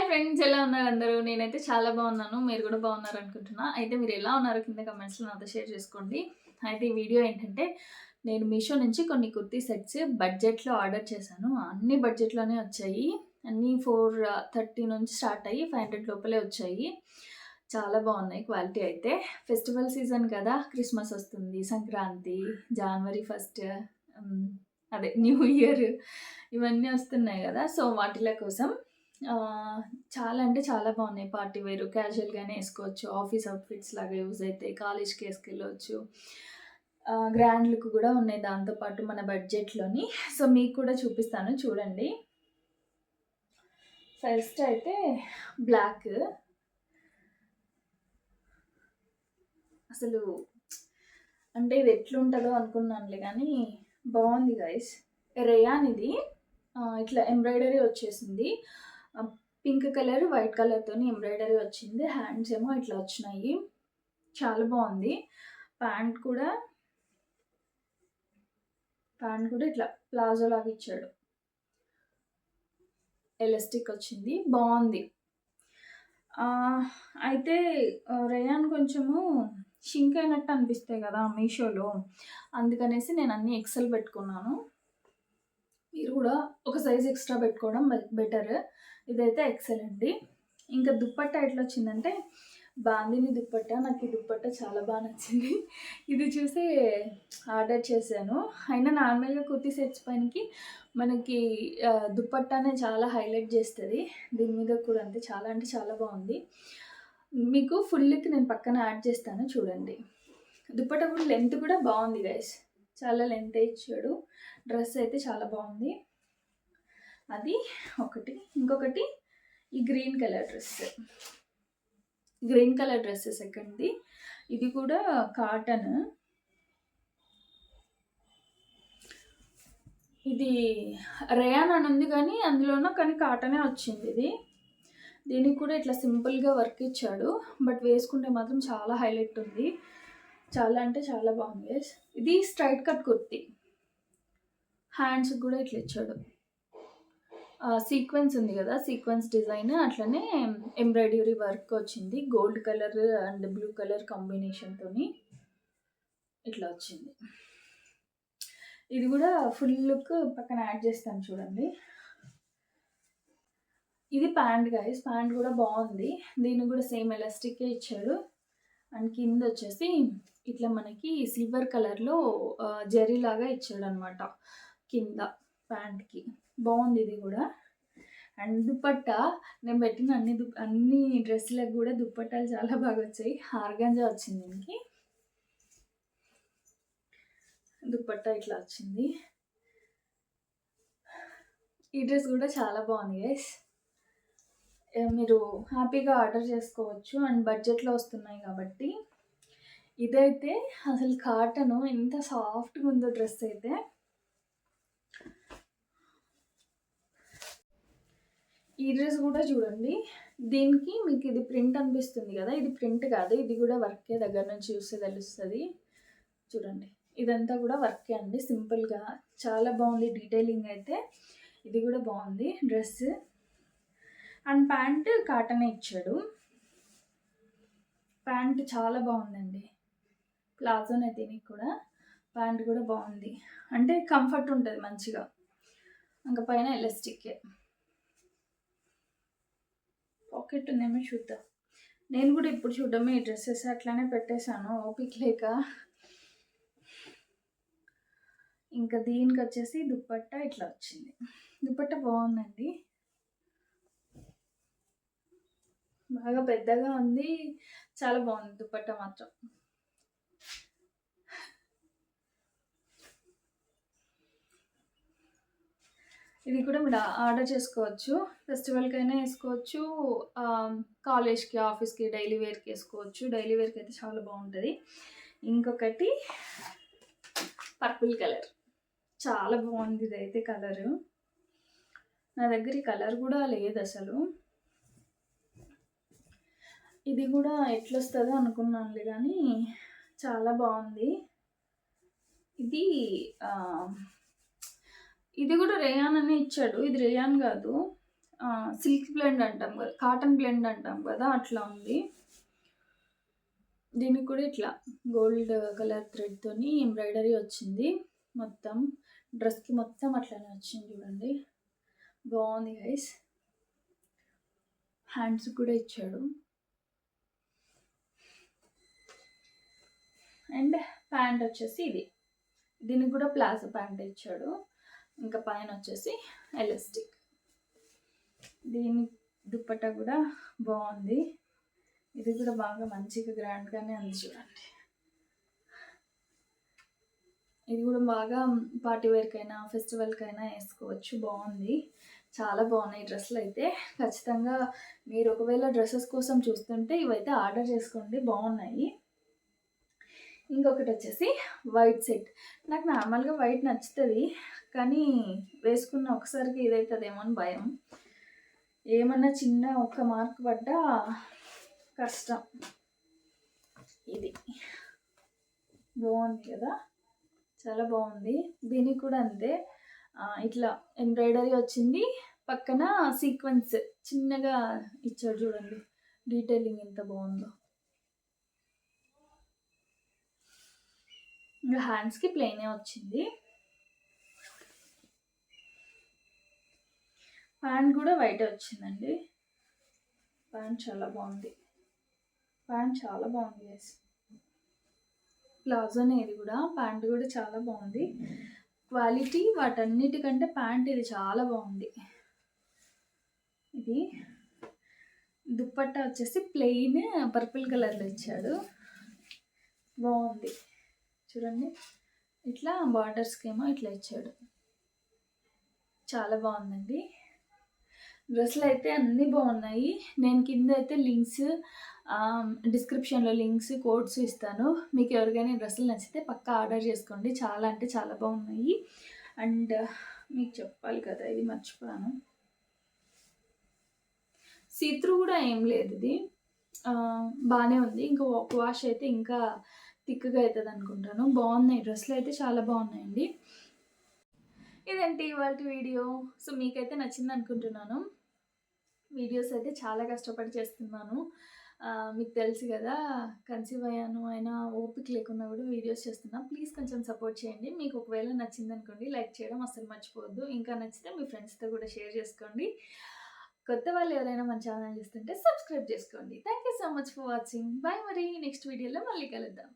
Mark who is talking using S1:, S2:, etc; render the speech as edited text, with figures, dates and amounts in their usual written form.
S1: Friends, ఎలా ఉన్నారు అందరూ? నేనైతే చాలా బాగున్నాను. మీరు కూడా బాగున్నారు అనుకుంటున్నా. అయితే మీరు ఎలా ఉన్నారో కింద కమెంట్స్‌లో నాతో షేర్ చేసుకోండి. అయితే ఈ వీడియో ఏంటంటే, నేను మీషో నుంచి కొన్ని కుర్తీ సెట్స్ బడ్జెట్‌లో ఆర్డర్ చేశాను. అన్నీ బడ్జెట్‌లోనే వచ్చాయి. అన్నీ 430 నుంచి స్టార్ట్ అయ్యి 500 లోపలే వచ్చాయి. చాలా బాగున్నాయి క్వాలిటీ అయితే. ఫెస్టివల్ సీజన్ కదా! క్రిస్మస్ వస్తుంది, సంక్రాంతి, జనవరి ఫస్ట్, హ్మ్, అదే న్యూ ఇయర్ ఇవన్నీ వస్తున్నాయి కదా! సో, వాటిల కోసం చాలా అంటే చాలా బాగున్నాయి. పార్టీ వేర్, క్యాజువల్‌గానే ఏసుకోవచ్చు. ఆఫీస్ అవుట్‌ఫిట్స్ లాగా యూజ్ అయితాయి. కాలేజ్‌కి ఏసుకెళ్ళొచ్చు. గ్రాండ్ లుక్ కూడా ఉన్నాయి దాంతో పాటు మన బడ్జెట్‌లోని. సో, మీకు కూడా చూపిస్తాను చూడండి. ఫస్ట్ అయితే బ్లాక్. అసలు అంటే ఇది ఎట్లుంటదో అనుకున్నానులే గానీ బాగుంది గైస్. రేయాన్ ఇది. ఇట్లా ఎంబ్రాయిడరీ వచ్చేసింది. పింక్ కలర్, వైట్ కలర్‌తోని ఎంబ్రాయిడరీ వచ్చింది. హ్యాండ్స్ ఏమో ఇట్లా వచ్చినాయి. చాలా బాగుంది. ప్యాంట్ కూడా ఇట్లా ప్లాజో లాగా ఇచ్చాడు. ఎలాస్టిక్ వచ్చింది. బాగుంది. అయితే రేయాన్ కొంచెము షింక్ అయినట్టు అనిపిస్తాయి కదా మీషోలో. అందుకనేసి నేను అన్నీ ఎక్సెల్ పెట్టుకున్నాను. మీరు కూడా ఒక సైజ్ ఎక్స్ట్రా పెట్టుకోవడం బెటర్. ఇదైతే ఎక్సెల్ అండి. ఇంకా దుప్పట్టా ఎట్లా వచ్చిందంటే, బాందిని దుప్పట్టా. నాకు ఈ దుప్పట్టా చాలా బాగా నచ్చింది. ఇది చూసి ఆర్డర్ చేశాను. అయినా నార్మల్గా కుర్తీ సెట్స్ పైనకి మనకి దుప్పట్టానే చాలా హైలైట్ చేస్తుంది. దీని మీద కూడా అంతే, చాలా అంటే చాలా బాగుంది. మీకు ఫుల్కి నేను పక్కన యాడ్ చేస్తాను చూడండి. దుప్పట్టా కూడా లెంత్ కూడా బాగుంది గైస్. చాలా లెంత్ ఇచ్చాడు. డ్రెస్ అయితే చాలా బాగుంది. అది ఒకటి. ఇంకొకటి ఈ గ్రీన్ కలర్ డ్రెస్ సెకండ్ది. ఇది కూడా కాటన్. ఇది రేయాన్ అని ఉంది కానీ అందులోనూ కానీ కాటనే వచ్చింది ఇది. దీనికి కూడా ఇట్లా సింపుల్గా వర్క్ ఇచ్చాడు. బట్ వేసుకుంటే మాత్రం చాలా హైలైట్ ఉంది. చాలా అంటే చాలా బాగుంది. ఇది స్ట్రైట్ కట్ కుర్తీ. హ్యాండ్స్ కూడా ఇట్లా ఇచ్చాడు. సీక్వెన్స్ ఉంది కదా, సీక్వెన్స్ డిజైన్ అట్లనే ఎంబ్రాయిడరీ వర్క్ వచ్చింది. Gold colour and blue colour కాంబినేషన్తోని ఇట్లా వచ్చింది. ఇది కూడా ఫుల్ లుక్ పక్కన యాడ్ చేస్తాను చూడండి. ఇది ప్యాంట్ గైస్. ప్యాంట్ కూడా బాగుంది. దీనికి కూడా సేమ్ ఎలాస్టిక్కే ఇచ్చాడు. అండ్ కింద వచ్చేసి ఇట్లా మనకి సిల్వర్ కలర్లో జరీ లాగా ఇచ్చాడు అనమాట కింద ప్యాంట్కి. బాగుంది ఇది కూడా. అండ్ దుప్పట్టా నేను పెట్టిన అన్ని డ్రెస్సులకు కూడా దుప్పట్టాలు చాలా బాగా వచ్చాయి. ఆర్గాంజా వచ్చింది దీనికి. దుప్పట్టా ఇట్లా వచ్చింది. ఈ డ్రెస్ కూడా చాలా బాగుంది గైస్. మీరు హ్యాపీగా ఆర్డర్ చేసుకోవచ్చు. అండ్ బడ్జెట్లో వస్తున్నాయి కాబట్టి. ఇదైతే అసలు కాటను ఎంత సాఫ్ట్గా ఉందో డ్రెస్ అయితే. ఈ డ్రెస్ కూడా చూడండి. దీనికి మీకు ఇది ప్రింట్ అనిపిస్తుంది కదా, ఇది ప్రింట్ కాదు, ఇది కూడా వర్కే. దగ్గర నుంచి చూస్తే తెలుస్తుంది చూడండి. ఇదంతా కూడా వర్కే అండి, సింపుల్గా చాలా బాగుంది. డీటెయిలింగ్ అయితే ఇది కూడా బాగుంది డ్రెస్. అండ్ ప్యాంట్ కాటనే ఇచ్చాడు. ప్యాంట్ చాలా బాగుందండి. ప్లాజోనే దీనికి కూడా. ప్యాంట్ కూడా బాగుంది, అంటే కంఫర్ట్ ఉంటుంది మంచిగా. ఇంకా పైన ఎలాస్టిక్కే. పాకెట్ ఉందేమో చూద్దాం. నేను కూడా ఇప్పుడు చూద్దామే ఈ డ్రెస్సెస్ అట్లానే పెట్టేశాను ఓపిక లేక. ఇంకా దీనికి వచ్చేసి దుప్పట్టా ఇట్లా వచ్చింది. దుప్పట్టా బాగుందండి, బాగా పెద్దగా ఉంది. చాలా బాగుంది దుప్పట్టా మాత్రం. ఇది కూడా మీరు ఆర్డర్ చేసుకోవచ్చు. ఫెస్టివల్కైనా వేసుకోవచ్చు, కాలేజ్కి, ఆఫీస్కి, డైలీ వేర్కి వేసుకోవచ్చు. డైలీ వేర్కి అయితే చాలా బాగుంటుంది. ఇంకొకటి పర్పుల్ కలర్, చాలా బాగుంది ఇదైతే కలరు. నా దగ్గర ఈ కలర్ కూడా లేదు అసలు. ఇది కూడా ఎట్లొస్తుందో అనుకున్నానులే కానీ చాలా బాగుంది. ఇది కూడా రేయాన్ అనే ఇచ్చాడు. ఇది రేయాన్ కాదు, సిల్క్ బ్లెండ్ అంటాం కదా, కాటన్ బ్లెండ్ అంటాం కదా, అట్లా ఉంది. దీనికి కూడా ఇట్లా గోల్డ్ కలర్ థ్రెడ్తోని ఎంబ్రాయిడరీ వచ్చింది. మొత్తం డ్రెస్కి మొత్తం అట్లానే వచ్చింది చూడండి, బాగుంది గైస్. హ్యాండ్స్ కూడా ఇచ్చాడు. అండ్ ప్యాంట్ వచ్చేసి ఇది, దీనికి కూడా ప్లాజో ప్యాంట్ ఇచ్చాడు. ఇంకా పైన వచ్చేసి ఎలాస్టిక్. దీని దుప్పట్టా కూడా బాగుంది. ఇది కూడా బాగా మంచిగా గ్రాండ్గానే ఉంది చూడండి. ఇది కూడా బాగా పార్టీ వేర్కైనా ఫెస్టివల్కైనా వేసుకోవచ్చు, బాగుంది. చాలా బాగున్నాయి డ్రెస్సులు అయితే. ఖచ్చితంగా మీరు ఒకవేళ డ్రెస్సెస్ కోసం చూస్తుంటే ఇవైతే ఆర్డర్ చేసుకోండి, బాగున్నాయి. ఇంకొకటి వచ్చేసి వైట్ సెట్. నాకు నార్మల్గా వైట్ నచ్చుతుంది, కానీ వేసుకున్న ఒకసారికి ఇదవుతుందేమో అని భయం. ఏమన్నా చిన్న ఒక్క మార్క్ పడ్డా కష్టం. ఇది బాగుంది కదా, చాలా బాగుంది. దీనికి కూడా అంతే, ఇట్లా ఎంబ్రాయిడరీ వచ్చింది, పక్కన సీక్వెన్స్ చిన్నగా ఇచ్చాడు చూడండి, డీటెయిలింగ్ ఎంత బాగుందో. ఇంకా హ్యాండ్స్కి ప్లెయినే వచ్చింది. ప్యాంట్ కూడా వైట్ వచ్చిందండి. ప్యాంట్ చాలా బాగుంది, ప్యాంట్ చాలా బాగుంది గైస్. ప్లాజోనే ఇది కూడా, ప్యాంట్ కూడా చాలా బాగుంది. క్వాలిటీ వాటన్నిటికంటే ప్యాంట్ ఇది చాలా బాగుంది. ఇది దుప్పట్టా వచ్చేసి ప్లెయిన్ పర్పుల్ కలర్లో ఇచ్చాడు, బాగుంది చూడండి. ఇట్లా బార్డర్స్కి ఏమో ఇట్లా ఇచ్చాడు, చాలా బాగుందండి. డ్రెస్సులు అయితే అన్నీ బాగున్నాయి. నేను కింద అయితే లింక్స్, డిస్క్రిప్షన్లో లింక్స్, కోడ్స్ ఇస్తాను. మీకు ఎవరికైనా డ్రెస్సులు నచ్చితే పక్కా ఆర్డర్ చేసుకోండి, చాలా అంటే చాలా బాగున్నాయి. అండ్ మీకు చెప్పాలి కదా, ఇది మర్చిపోయాను, సీత్రూ కూడా ఏం లేదు, ఇది బాగానే ఉంది. ఇంకా వాష్ అయితే ఇంకా థిక్గా అవుతుంది అనుకుంటాను. బాగున్నాయి డ్రెస్సులు అయితే, చాలా బాగున్నాయండి. ఇదేంటి ఇవాళ వీడియో. సో మీకైతే నచ్చింది అనుకుంటున్నాను. వీడియోస్ అయితే చాలా కష్టపడి చేస్తున్నాను, మీకు తెలుసు కదా, కన్సీవ్ అయ్యాను అయినా ఓపిక లేకుండా కూడా వీడియోస్ చేస్తున్నా. ప్లీజ్ కొంచెం సపోర్ట్ చేయండి. మీకు ఒకవేళ నచ్చింది అనుకోండి, లైక్ చేయడం అసలు మర్చిపోవద్దు. ఇంకా నచ్చితే మీ ఫ్రెండ్స్తో కూడా షేర్ చేసుకోండి. కొత్త వాళ్ళు ఎవరైనా మన ఛానల్ చూస్తుంటే సబ్స్క్రైబ్ చేసుకోండి. Thank you so much for watching. Bye. మరి నెక్స్ట్ వీడియోలో మళ్ళీ కలుద్దాం.